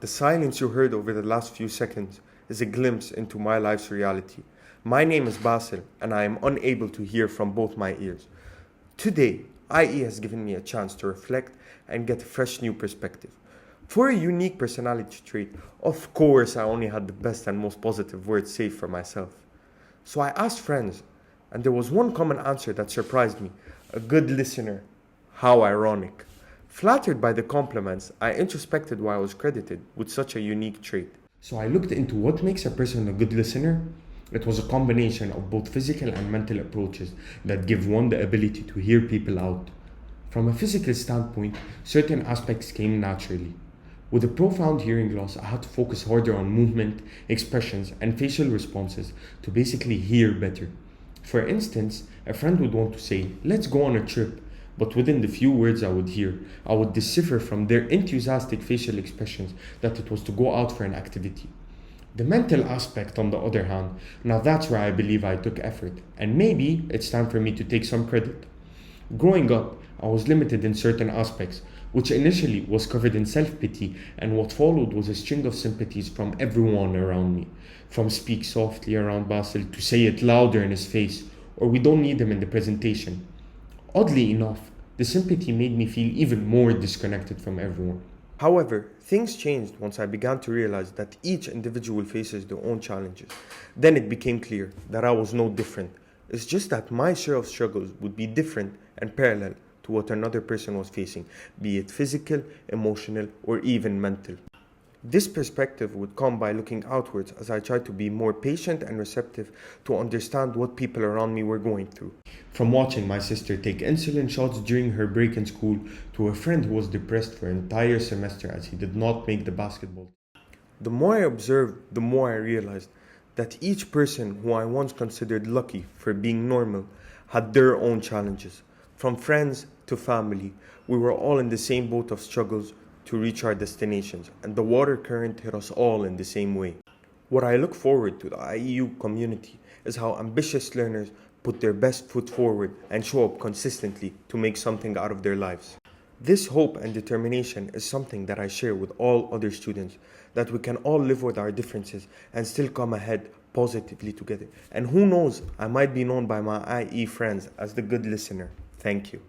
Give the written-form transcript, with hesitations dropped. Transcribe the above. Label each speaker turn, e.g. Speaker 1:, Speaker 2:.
Speaker 1: The silence you heard over the last few seconds is a glimpse into my life's reality. My name is Basil, and I am unable to hear from both my ears. Today, IE has given me a chance to reflect and get a fresh new perspective. For a unique personality trait, of course I only had the best and most positive words saved for myself. So I asked friends, and there was one common answer that surprised me: a good listener. How ironic. Flattered by the compliments, I introspected why I was credited with such a unique trait. So I looked into what makes a person a good listener. It was a combination of both physical and mental approaches that give one the ability to hear people out. From a physical standpoint, certain aspects came naturally. With a profound hearing loss, I had to focus harder on movement, expressions, and facial responses to basically hear better. For instance, a friend would want to say, "Let's go on a trip," but within the few words I would hear, I would decipher from their enthusiastic facial expressions that it was to go out for an activity. The mental aspect, on the other hand, now that's where I believe I took effort, and maybe it's time for me to take some credit. Growing up, I was limited in certain aspects, which initially was covered in self-pity, and what followed was a string of sympathies from everyone around me. From "speak softly around Basil" to "say it louder in his face," or "we don't need him in the presentation." Oddly enough, the sympathy made me feel even more disconnected from everyone. However, things changed once I began to realize that each individual faces their own challenges. Then it became clear that I was no different. It's just that my share of struggles would be different and parallel to what another person was facing, be it physical, emotional, or even mental. This perspective would come by looking outwards as I tried to be more patient and receptive to understand what people around me were going through. From watching my sister take insulin shots during her break in school to a friend who was depressed for an entire semester as he did not make the basketball. The more I observed, the more I realized that each person who I once considered lucky for being normal had their own challenges. From friends to family, we were all in the same boat of struggles to reach our destinations, and the water current hit us all in the same way. What I look forward to the IEU community is how ambitious learners put their best foot forward and show up consistently to make something out of their lives. This hope and determination is something that I share with all other students, that we can all live with our differences and still come ahead positively together. And who knows, I might be known by my IE friends as the good listener. Thank you.